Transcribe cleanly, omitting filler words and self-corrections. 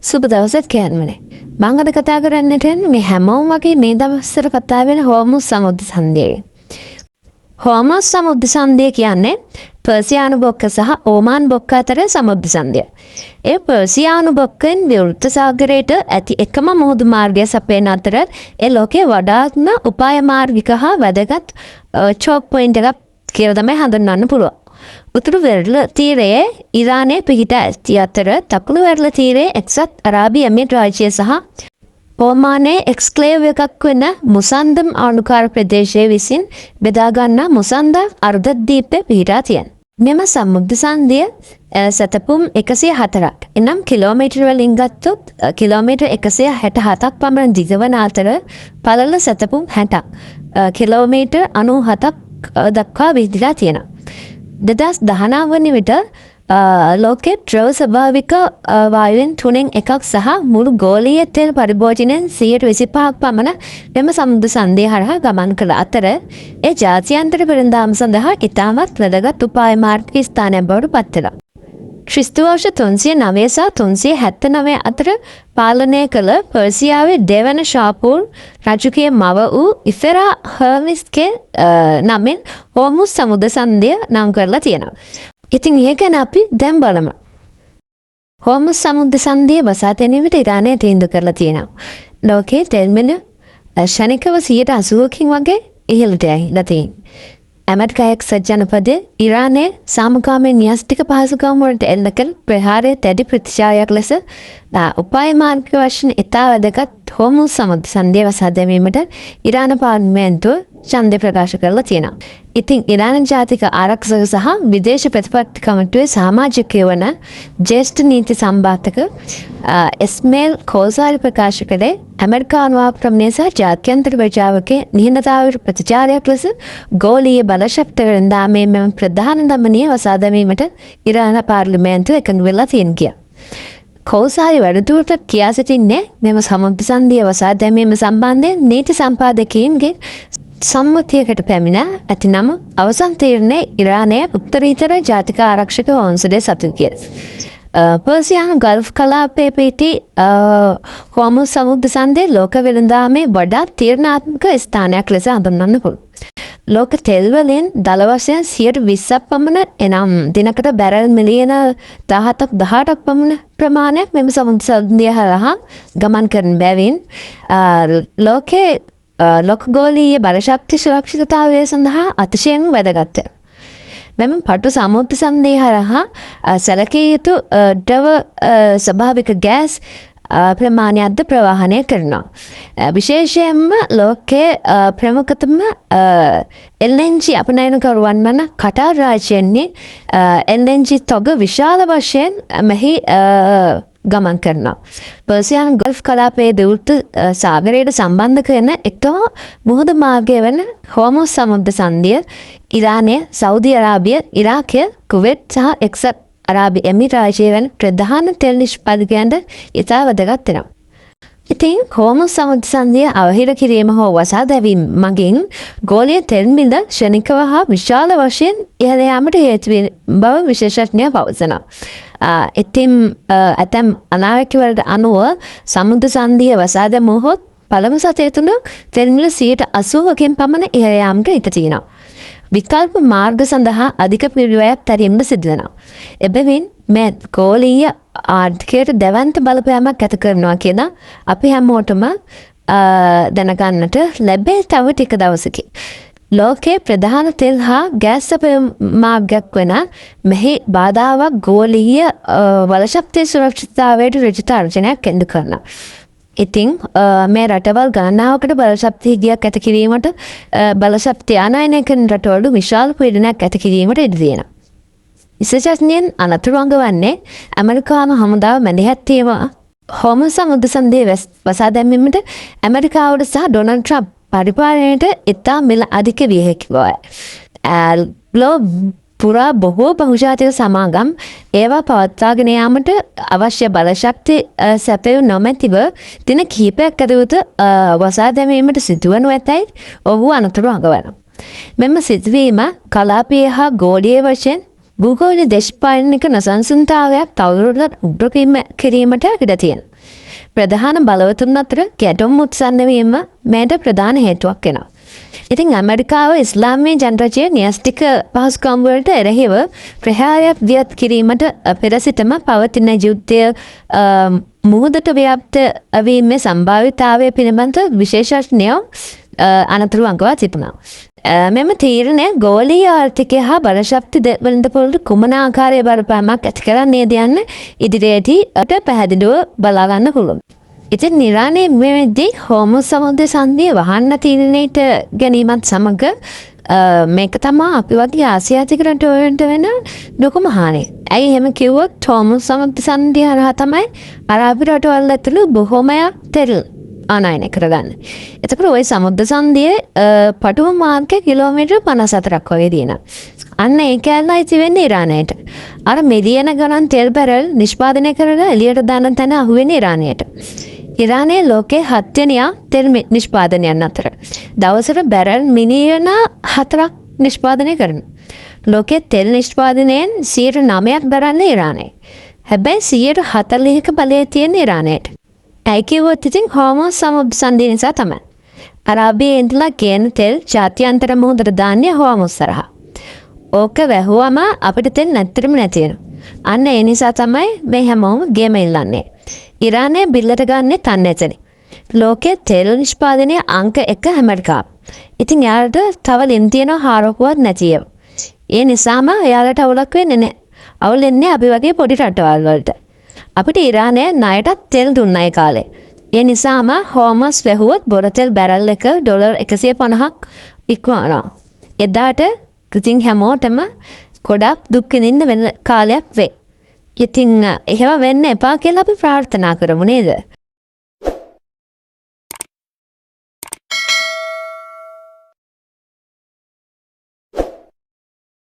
සුබ දවසක් කියන්නමනේ. මං අද කතා කරන්නට යන්නේ මේ හැමෝම වගේ මේ දවස්වල කතා වෙන හෝමුස් සමුද්‍ර සංධිය. හෝමුස් සමුද්‍ර සංධිය කියන්නේ පර්සියානු බොක්ක සහ ඕමාන් බොක්ක අතර සමුද්‍ර සංධිය. ඒ පර්සියානු බොක්කෙන් විවෘත සාගරයට ඇති එකම මුහුදු මාර්ගය සපයන අතර ඒ ලෝකයේ වඩාත්ම උපාය මාර්ගික හා වැදගත් චෝක් පොයින්ට් එකක් කියලා තමයි හඳුන්වන්න පුළුවන්. උතුරු වෙරළ තීරයේ ඉරානයේ පිහිට ඇති අතර දකුණු වෙරළ තීරයේ එක්සත් අරාබි එමිරේට් රාජ්‍යය සහ ඕමානයේ එක්ස්ක්ලේව් එකක් වෙන මුසන්දම් ආණ්ඩුකාර ප්‍රදේශයේ විසින් බෙදාගන්නා මුසන්දා අර්ධද්වීපයේ පිහිටා තියෙනවා. මෙම සමුද්‍ර සංධිය සතපුම් 104ක්. එනම් කිලෝමීටර වලින් ගත්තොත් කිලෝමීටර 167ක් පමණ දිග වන අතර පළල සතපුම් 60ක්. කිලෝමීටර 97ක් දක්වා විහිදලා තියෙනවා. 2019 වන විට ලෝකයේ ද්‍රව ස්වභාවික වායුවෙන් 3/1 සහ මුළු ගෝලීය තෙල් පරිභෝජනයෙන් 125ක් පමණ මෙම සමුද්‍ර සංධිය හරහා ගමන් කළ අතර ඒ ජාත්‍යන්තර වෙළඳාම සඳහා ඉතාමත් වැදගත් උපාය මාර්ගික ස්ථානයක් බවට පත් වෙනවා. ක්‍රිස්තු වර්ෂ 309 සහ 379 අතර පාලනය කළ පර්සියාවේ දෙවන ශාපූර් රජුගේ මව වූ ඉෆෙරා හර්මිස්ගේ නමින් හෝමුස් සමුද්‍ර සංධිය නම් කරලා තියෙනවා. ඉතින් ඒක ගැන අපි දැන් බලමු. හෝමුස් සමුද්‍ර සංධිය වසා ගැනීමට ඉරානය තීන්දුව කරලා තියෙනවා. ලෝකයේ තෙල් මිල ශනිකව 80%කින් වගේ ඉහළට ඇවිල්ලා තියෙනවා. ඇමරිකාවේ එක්සත් ජනපදයේ ඉරානයේ සාමකාමී න්‍යෂ්ටික පහසුකම් වලට එල්ල කළ ප්‍රහාරයේ දැඩි ප්‍රතිචාරයක් ලෙස උපාය මාර්ගික වශයෙන් ඉතා වැදගත් හෝමුස් සමුද්‍ර සංධිය වසා දැමීමට ඉරාන පාර්ලිමේන්තුව ඡන්දය ප්‍රකාශ කරලා තියෙනවා. ඉතින් ඉරාන ජාතික ආරක්ෂක සහ විදේශ ප්‍රතිපත්ති කමිටුවේ සමාජිකයෝ වන ජ්‍යෙෂ්ඨ නීති සම්පාදක ඉස්මේල් කෝසාරි ප්‍රකාශ කළේ ඇමරිකානු ආක්‍රමණය සහ ජාත්‍යන්තර ප්‍රජාවකේ නිහඬතාවයට ප්‍රතිචාරයක් ලෙස ගෝලීය බලශක්ති වෙළඳාමේ මෙම ප්‍රධාන දමනීය වසා දැමීමට ඉරාන පාර්ලිමේන්තුව එකඟ වෙලා තියෙනවා. කෝසාරි වැඩිදුරටත් කියා සිටින්නේ මෙම සමුද්‍ර සංධිය වසා දැමීම සම්බන්ධයෙන් නීති සම්පාදකයින්ගේ සම්මතියකට පැමිණ ඇති නම අවසන් තීරණය ඉරානයේ උත්තරීතර ජාතික ආරක්ෂක වංශයේ සතු කියලා. පර්සියානු ගල්ෆ් කලාපයේ පිහිටි හෝමුස් සමුද්‍ර සංධිය ලෝක වෙළඳාමේ වඩාත් තීරණාත්මක ස්ථානයක් ලෙස හඳුන්වන්න පුළුවන්. ලෝක තෙල් වලින් දල වශයෙන් 120ක් පමණ එනම් දිනකට බැරල් මිලියන 17ක් පමණ ප්‍රමාණයක් මෙම සමුද්‍ර සංධිය හරහා ගමන් කරන බැවින් ලෝකයේ ලෝකගෝලීය බලශක්ති සුරක්ෂිතතාවය සඳහා අතිශයින් වැදගත්. මෙම පටු සමුද්‍ර සංධිය හරහා සැලකිය යුතු ද්‍රව ස්වභාවික ගෑස් ප්‍රමාණයක්ද ප්‍රවාහනය කරනවා. විශේෂයෙන්ම ලෝකයේ ප්‍රමුඛතම LNG අපනයනකරුවන් වන කටාර් රාජ්‍යයේ LNG තොග විශාල වශයෙන් මෙහි ගමන් කරනවා. පර්සියානු ගල්ෆ් කලාපයේ දිවුර්ත සාගරයට සම්බන්ධ කරන එකම මුහුදු මාර්ගය වන හෝමුස් සමුද්‍ර සංධිය ඉරානය, සෞදි අරාබිය, ඉරාකය, කුවේට් සහ එක්සත් අරාබි එමිරේට් රාජ්‍යය වැනි ප්‍රධාන තෙල් නිෂ්පාදකයන්ට ඉතා වැදගත් වෙනවා. ඉතින් හෝමුස් සමුද්‍ර සංධිය අවහිර කිරීම හෝ වසා දැමීම මගින් ගෝලීය තෙල් මිල ක්ෂණිකව හා විශාල වශයෙන් ඉහළ යාමට හේතු වන බව විශේෂඥයෝ පවසනවා. ඉතින් ඇතැම් අනාවැකිවලට අනුව සමුද්‍ර සංධිය වසා දැමුවහොත් පළමු සතිය තුළ තෙල් මිල 80%කින් පමණ ඉහළ යාමට ඉඩ තියෙනවා. විකල්ප මාර්ග සඳහා අධික පිරිවැයක් තැරීමට සිදු වෙනවා. එබැවින් මේ ගෝලීය ආර්ථිකයට දැවැන්ත බලපෑමක් ඇති කරනවා කියලා අපි හැමෝටම දැනගන්නට ලැබේ තව ටික දවසකින්. ලෝකයේ ප්‍රධාන තෙල් හා ගෑස් සපයන මාර්ගයක් වන මෙහි බාධාවක් ගෝලීය බලශක්ති සුරක්ෂිතතාවයට ඍජු තර්ජනයක් එල්ල කරනවා. ඉතින් මේ රටවල් ගණනාවකට බලශක්ති හිගයක් ඇති කිරීමට බලශක්ති ආනයනය කරන රටවල විශාල පීඩනයක් ඇති කිරීමට ඉඩ තියෙනවා. විශේෂඥයන් අනතුරු අඟවන්නේ ඇමරිකානු හමුදාව මැදිහත් වීම හෝමුස් සමුද්‍ර සංධිය වසා දැමීමට ඇමරිකාවට සහ ඩොනල්ඩ් ට්‍රම්ප් පරිපාලනයට ඉතා මිල අධික විය හැකි බවයි. පුරා බොහෝ බහුජාතික සමාගම් ඒවා පවත්වාගෙන යාමට අවශ්‍ය බලශක්ති සැපයු නොමැතිව දින කිහිපයක් ඇතුළත වසා දැමීමට සිදුවනු ඇතැයි ඔහු අනතුරු අඟවනවා. මෙම සිදුවීම කලාපීය හා ගෝලීය වශයෙන් භූගෝල දේශපාලනික නොසන්සුන්තාවයක් තවදුරටත් උග්‍ර කිරීමට ඉඩ තියෙනවා. ප්‍රධාන බලවතුන් අතර ගැටුම් උත්සන්න වීම මේට ප්‍රධාන හේතුවක් වෙනවා. ඉතින් ඇමරිකාව ඉස්ලාමීය ජනරජයේ න්‍යෂ්ටික පහසුකම් වලට එරෙහිව ප්‍රහාරයක් දියත් කිරීමට පෙර සිටම පවතින යුද්ධය මුහුදට ව්‍යාප්ත වීමේ සම්භාවිතාවය පිළිබඳ විශේෂඥයෝ අනතුරු අඟවා තිබුණා. මෙම තීරණය ගෝලීය ආර්ථිකය හා බලශක්ති දෙවලින්ද පොළට කුමන ආකාරයේ බලපෑමක් ඇති කරන්නේද යන්න ඉදිරියේදී පැහැදිලිව බලා ගන්න පුළුවන්. ඉතින් ඉරානයේ මේ වෙද්දී හෝමුස් සමුද්‍ර සංධිය වහන්න තීරණයට ගැනීමත් සමග මේක තමයි අපි වගේ ආසියාතික රටවලට වෙන ලොකුම හානිය. ඇයි එහෙම කිව්වොත් හෝමුස් සමුද්‍ර සංධිය හරහා තමයි අරාබි රටවල් ඇතුළු බොහෝමයක් තෙල් ආනයනය කරගන්න. එතකොට ওই සමුද්‍ර සංධියේ පටුව මාර්ගය කිලෝමීටර් 54ක් වගේ තියෙනවා. අන්න ඒ කැලණයි තිබෙන්නේ ඉරානයට. අර මිලියන ගණන් තෙල් බැරල් නිෂ්පාදනය කරලා එළියට දාන තැන අහුවෙන්නේ ඉරානයට. ඉරානයේ ලෝකේ 7 වෙනියා තෙල් නිෂ්පාදනයන් අතර. දවසට බැරල් මිලියන 4ක් නිෂ්පාදනය කරනවා. ලෝකයේ තෙල් නිෂ්පාදනයෙන් 9%ක් දරන්නේ ඉරානයයි. හැබැයි 40%ක බලය තියෙන ඉරානයට. ඇයි කිව්වොත් ඉතින් හෝමුස් සමුද්‍ර සංධිය නිසා තමයි. අරාබියේ ඉඳලා ගේන තෙල් ජාත්‍යන්තර මුහුදට දාන්නේ හෝමුස් හරහා. ඕක වැහුවම අපිට තෙල් නැත්තරම නැති වෙනවා. අන්න ඒ නිසා තමයි මේ හැමෝම ගේම ඉල්ලන්නේ. ඉරානය බිල්ලට ගන්නේ තන්නේ එතන. ලෝකයේ තෙල් නිෂ්පාදනයේ අංක 1 ඇමරිකාව. ඉතින් යාලට තව ලින් තියෙන හාරකුවත් නැති ඒවා. ඒ නිසාම යාලට අවුලක් වෙන්නේ නැහැ. අවුල් වෙන්නේ අපි වගේ පොඩි රටවල් වලට. අපිට ඉරානය ණයටත් තෙල් දුන්නයි කාලේ. ඒ නිසාම හෝමස් වැහුවොත් බොර තෙල් බැරල් එක ඩොලර් 150ක් ඉක්මවනවා. එදාට ඉතින් හැමෝටම ගොඩක් දුක් විඳින්න වෙන කාලයක් වෙයි. ඉතින් එහෙම වෙන්න එපා කියලා අපි ප්‍රාර්ථනා කරමු නේද?